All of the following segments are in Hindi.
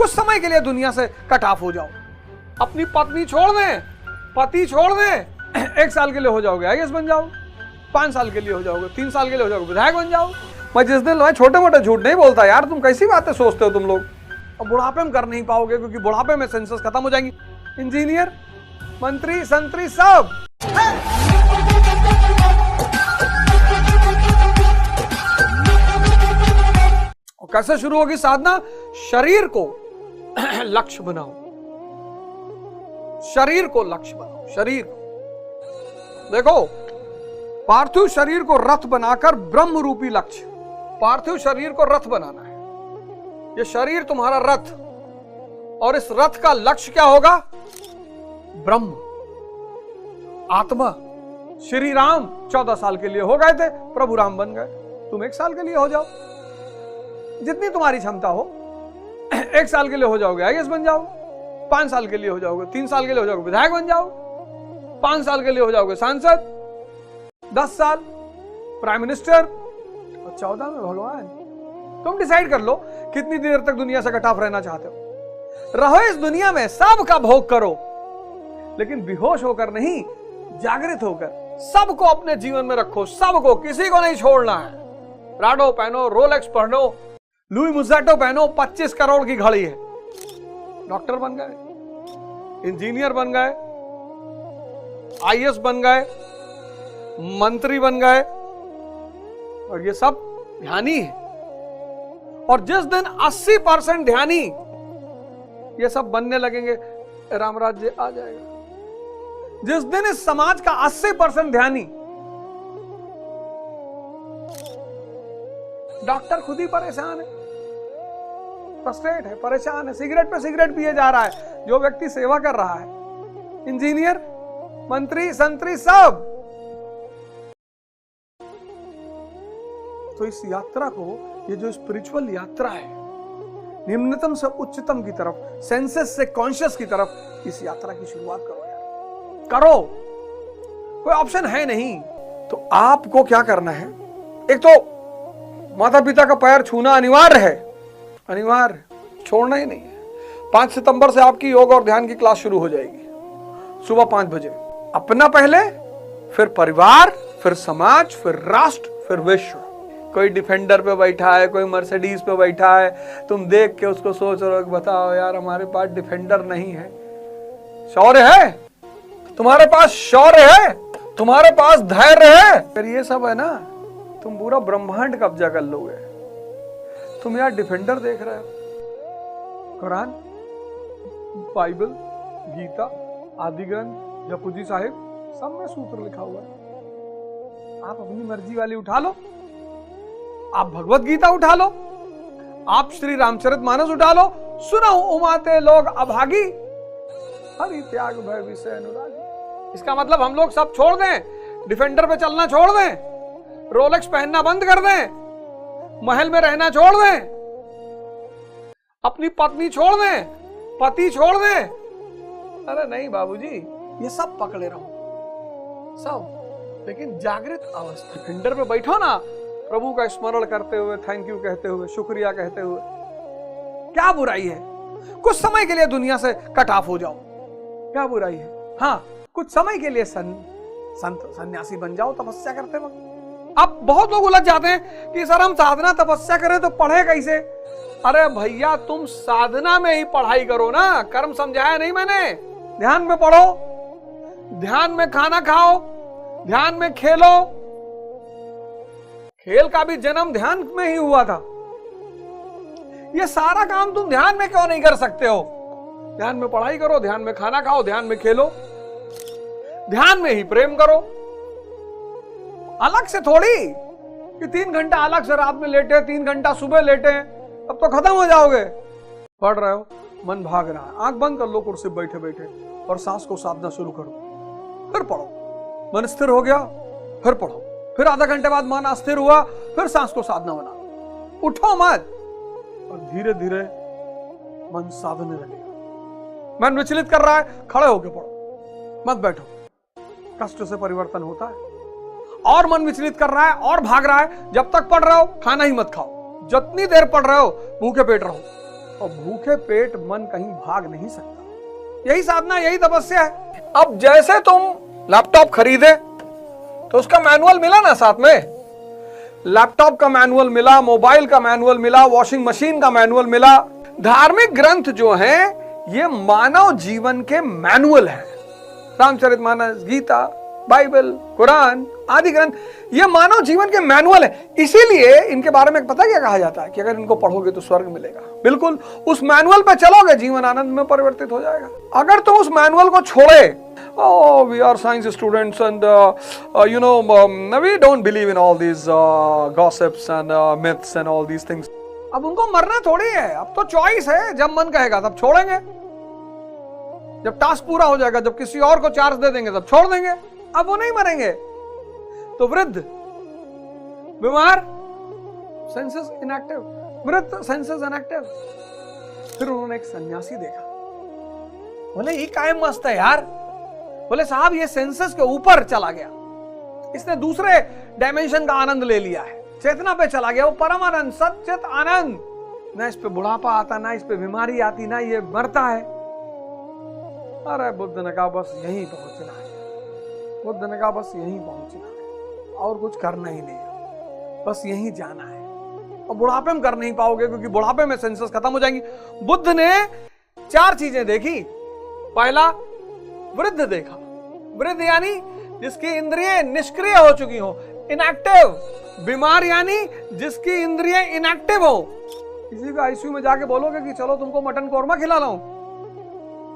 कुछ समय के लिए दुनिया से कट ऑफ हो जाओ। अपनी पत्नी छोड़ दें, पति छोड़ दें, 1 साल के लिए हो जाओगे आईएएस बन जाओ, 5 साल के लिए हो जाओगे, 3 साल के लिए हो जाओगे विधायक बन जाओ। मैं जिस दिन छोटे मोटे झूठ नहीं बोलता यार, तुम कैसी बातें सोचते हो तुम लोग। अब बुढ़ापे में कर नहीं पाओगे क्योंकि बुढ़ापे में सेंसस खत्म हो जाएंगी। इंजीनियर, मंत्री, संतरी सब कैसे शुरू होगी साधना? शरीर को लक्ष्य बनाओ, शरीर को लक्ष्य बनाओ। शरीर देखो, पार्थिव शरीर को रथ बनाकर ब्रह्म रूपी लक्ष्य, पार्थिव शरीर को रथ बनाना है। ये शरीर तुम्हारा रथ, और इस रथ का लक्ष्य क्या होगा? ब्रह्म, आत्मा। श्री राम 14 साल के लिए हो गए थे, प्रभु राम बन गए। तुम 1 साल के लिए हो जाओ, जितनी तुम्हारी क्षमता हो। 1 साल के लिए हो जाओगे आईएएस बन जाओ, 5 साल के लिए हो जाओगे, 3 साल के लिए हो जाओगे विधायक बन जाओ, 5 साल के लिए हो जाओगे सांसद, 10 साल प्राइम मिनिस्टर, और 14 में भगवान। तुम डिसाइड कर लो कितनी देर तक दुनिया से कट ऑफ रहना चाहते हो। रहो इस दुनिया में, सबका भोग करो, लेकिन बेहोश होकर नहीं, जागृत होकर सबको अपने जीवन में रखो। सबको, किसी को नहीं छोड़ना है। राडो पहनो, रोलेक्स पहनो, लुई मुज़ेटो पहनो, 25 करोड़ की घड़ी है। डॉक्टर बन गए, इंजीनियर बन गए, आईएएस बन गए, मंत्री बन गए, और ये सब ध्यानी है। और जिस दिन 80% ध्यानी ये सब बनने लगेंगे, राम राज्य आ जाएगा। जिस दिन इस समाज का 80% ध्यानी, डॉक्टर खुद ही परेशान है, फ्रस्ट्रेट है, परेशान है, सिगरेट पे सिगरेट पिए जा रहा है जो व्यक्ति सेवा कर रहा है। इंजीनियर, मंत्री, संतरी सब। तो इस यात्रा को, ये जो स्पिरिचुअल यात्रा है, निम्नतम से उच्चतम की तरफ, सेंसेस से कॉन्शियस की तरफ, इस यात्रा की शुरुआत करो यार, करो। कोई ऑप्शन है नहीं। तो आपको क्या करना है? एक तो माता पिता का पैर छूना अनिवार्य है, अनिवार्य, छोड़ना ही नहीं है। 5 सितंबर से आपकी योग और ध्यान की क्लास शुरू हो जाएगी सुबह 5 बजे। अपना पहले, फिर परिवार, फिर समाज, फिर राष्ट्र, फिर विश्व। कोई डिफेंडर पे बैठा है, कोई मर्सिडीज पे बैठा है, तुम देख के उसको सोच रहे हो कि बताओ यार, हमारे पास डिफेंडर नहीं है। शौर्य है तुम्हारे पास, शौर्य है तुम्हारे पास, धैर्य है। फिर ये सब है ना, तुम पूरा ब्रह्मांड कब्जा कर लोगे। तुम यार डिफेंडर देख रहे हो, कुरान, बाइबल, गीता, आदि ग्रंथ, जपुजी साहिब, सब में सूत्र लिखा हुआ है। आप अपनी मर्जी वाली उठा लो, आप भगवत गीता उठा लो, आप श्री रामचरितमानस उठा लो। सुनो उमाते लोग अभागी, हरि त्याग भय विषय अनुरागी। इसका मतलब हम लोग सब छोड़ दें, डिफेंडर पे चलना छोड़ दें, रोलेक्स पहनना बंद कर दें, महल में रहना छोड़ दें, अपनी पत्नी छोड़ दें, पति छोड़ दें। अरे नहीं बाबूजी, ये सब पकड़े रहो सब, लेकिन जागृत अवस्था। डिफेंडर पे बैठो ना, प्रभु का स्मरण करते हुए, थैंक यू कहते हुए, शुक्रिया कहते हुए। क्या बुराई है? कुछ समय के लिए दुनिया से कट ऑफ हो जाओ, क्या बुराई है? हाँ, कुछ समय के लिए संत सन्यासी बन जाओ तपस्या करते वक्त। अब बहुत लोग उलझ जाते हैं कि सर हम साधना तपस्या करें तो पढ़े कैसे? अरे भैया, तुम साधना में ही पढ़ाई करो ना, कर्म समझाया नहीं मैंने। ध्यान में पढ़ो, ध्यान में खाना खाओ, ध्यान में खेलो। खेल का भी जन्म ध्यान में ही हुआ था। ये सारा काम तुम ध्यान में क्यों नहीं कर सकते हो? ध्यान में पढ़ाई करो, ध्यान में खाना खाओ, ध्यान में खेलो, ध्यान में ही प्रेम करो। अलग से थोड़ी कि 3 घंटा अलग से रात में लेटे, 3 घंटा सुबह लेटे, अब तो खत्म हो जाओगे। पढ़ रहे हो, मन भाग रहा है, आंख बंद कर लो कुर्सी बैठे बैठे और सांस को साधना शुरू करो। फिर पढ़ो, मन स्थिर हो गया, फिर पढ़ो, फिर आधा घंटे बाद मन अस्थिर हुआ, फिर सांस को साधना बना। उठो मत, और धीरे धीरे मन साधने लगेगा। मन विचलित कर रहा है, खड़े होकर पढ़ो, मत बैठो। कष्ट से परिवर्तन होता है। और मन विचलित कर रहा है और भाग रहा है, जब तक पढ़ रहे हो खाना ही मत खाओ। जितनी देर पढ़ रहे हो भूखे पेट रहो और भूखे पेट मन कहीं भाग नहीं सकता। यही साधना, यही तपस्या है। अब जैसे तुम लैपटॉप खरीदे तो उसका मैनुअल मिला ना साथ में, लैपटॉप का मैनुअल मिला, मोबाइल का मैनुअल मिला, वॉशिंग मशीन का मैनुअल मिला। धार्मिक ग्रंथ जो हैं ये मानव जीवन के मैनुअल हैं। रामचरितमानस, गीता, बाइबल, कुरान आदि ग्रंथ ये मानव जीवन के मैनुअल है। इसीलिए इनके बारे में पता क्या कहा जाता है कि अगर इनको पढ़ोगे तो स्वर्ग मिलेगा। बिल्कुल उस मैनुअल पे चलोगे, जीवन आनंद में परिवर्तित हो जाएगा। अगर तुम उस मैनुअल को छोड़े, oh we are science students and we don't believe in all these gossips and myths and all these things, अब उनको मरना थोड़ी है, अब तो चॉइस है, जब मन कहेगा तब छोड़ेंगे, जब टास्क पूरा हो जाएगा, जब किसी और को चार्ज दे देंगे तब छोड़ देंगे। अब वो नहीं मरेंगे। तो वृद्ध, बीमार, सेंसेस इनएक्टिव, वृद्ध सेंसेस इनएक्टिव। फिर उन्होंने एक सन्यासी देखा, बोले ये कायम मस्त है यार, बोले साहब ये सेंसेस के ऊपर चला गया, इसने दूसरे डायमेंशन का आनंद ले लिया है, चेतना पे चला गया, वो परम आनंद, सच्चित आनंद। ना इस पे बुढ़ापा आता, ना इस पे बीमारी आती, ना ये मरता है। अरे बुद्ध ने कहा बस यहीं पहुंचना है, बुद्ध ने कहा बस यहीं पहुंचना है, और कुछ करना ही नहीं है, बस यहीं जाना है। और बुढ़ापे में कर नहीं पाओगे क्योंकि बुढ़ापे में सेंसेस खत्म हो जाएंगी। बुद्ध ने 4 चीजें देखी। पहला, वृद्ध देखा, वृद्ध यानी जिसकी इंद्रियां निष्क्रिय हो चुकी हो, इनएक्टिव। बीमार यानी जिसकी इंद्रियां इनएक्टिव हो। किसी को आईसीयू में जाके बोलोगे कि चलो तुमको मटन कौरमा खिला रहा हूं,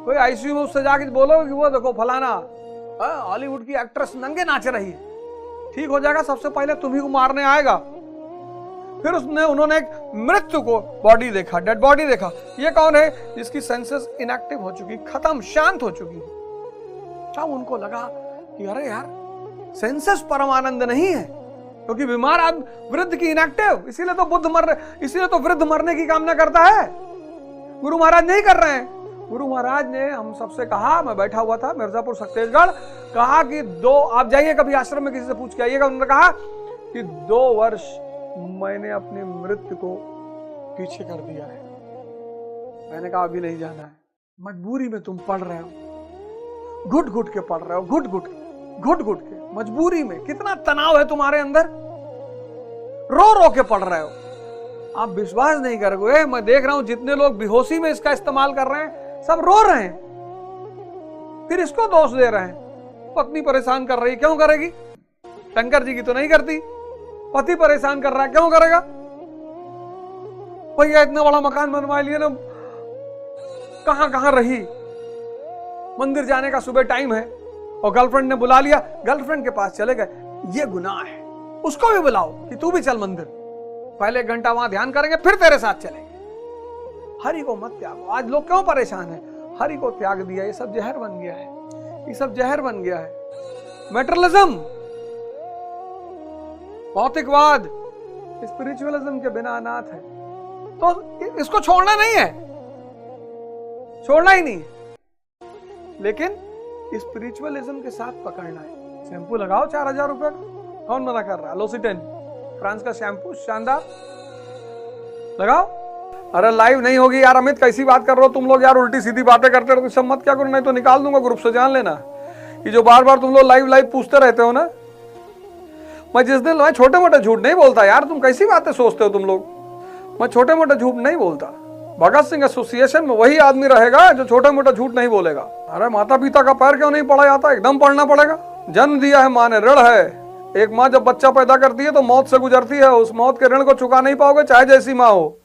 कोई आईसीयू में उससे जाके बोलोगे कि वो देखो फलाना हॉलीवुड की एक्ट्रेस नंगे नाच रही है, ठीक हो जाएगा, सबसे पहले तुम्ही को मारने आएगा। फिर उन्होंने एक मृत्यु को बॉडी देखा, डेड बॉडी देखा। ये कौन है? जिसकी सेंसेस इनएक्टिव हो चुकी, खत्म, शांत हो चुकी। तब उनको लगा कि अरे यार सेंसेस परमानंद नहीं है, क्योंकि बीमार आदमी, वृद्ध की इनएक्टिव, इसीलिए तो बुद्ध मर रहे, इसीलिए तो वृद्ध मरने की कामना करता है। गुरु महाराज नहीं कर रहे हैं। गुरु महाराज ने हम सबसे कहा, मैं बैठा हुआ था मिर्जापुर छत्तीसगढ़, कहा कि आप जाइए कभी आश्रम में, किसी से पूछ के आइएगा। उन्होंने कहा कि 2 वर्ष मैंने अपनी मृत्यु को पीछे कर दिया है। मैंने कहा अभी नहीं जाना है। मजबूरी में तुम पढ़ रहे हो, घुट घुट के पढ़ रहे हो, घुट घुट के, मजबूरी में। कितना तनाव है तुम्हारे अंदर, रो रो के पढ़ रहे हो। आप विश्वास नहीं करोगे, मैं देख रहा हूं जितने लोग बेहोशी में इसका इस्तेमाल कर रहे हैं सब रो रहे हैं, फिर इसको दोष दे रहे हैं। पत्नी परेशान कर रही, क्यों करेगी? शंकर जी की तो नहीं करती। पति परेशान कर रहा है, क्यों करेगा? भैया इतना बड़ा मकान बनवा लिया ना, कहां कहां रही, मंदिर जाने का सुबह टाइम है और गर्लफ्रेंड ने बुला लिया, गर्लफ्रेंड के पास चले गए, ये गुनाह है। उसको भी बुलाओ कि तू भी चल मंदिर, पहले 1 घंटा वहां ध्यान करेंगे, फिर तेरे साथ चलेंगे। हरि को मत त्यागो। आज लोग क्यों परेशान है? हरि को त्याग दिया, ये सब जहर बन गया है, ये सब जहर बन गया है। मेटेरियलिज्म, भौतिकवाद, स्पिरिचुअलिज्म के बिना अनाथ है। तो इसको छोड़ना नहीं है, छोड़ना ही नहीं, लेकिन स्पिरिचुअलिज्म के साथ पकड़ना है। शैम्पू लगाओ 4000 रुपए का, कौन मना कर रहा है? लोसिटेन, फ्रांस का शैम्पू, शानदार, लगाओ। अरे लाइव नहीं होगी यार अमित, कैसी बात कर रहे हो तुम लोग यार, उल्टी सीधी बातें करते रहो। सब मत क्या करो, नहीं तो निकाल दूंगा ग्रुप से, जान लेना। कि जो बार बार तुम लोग लाइव पूछते रहते हो ना, मैं जिस दिन मैं छोटे मोटे झूठ नहीं बोलता यार, तुम कैसी बातें सोचते हो तुम लोग। मैं छोटे मोटे झूठ नहीं बोलता। भगत सिंह एसोसिएशन में वही आदमी रहेगा जो छोटे मोटे झूठ नहीं बोलेगा। अरे माता पिता का पैर क्यों नहीं पड़ा जाता? एकदम पढ़ना पड़ेगा। जन्म दिया है माँ ने, ऋण है। एक माँ जब बच्चा पैदा करती है तो मौत से गुजरती है, उस मौत के ऋण को चुका नहीं पाओगे चाहे जैसी माँ हो।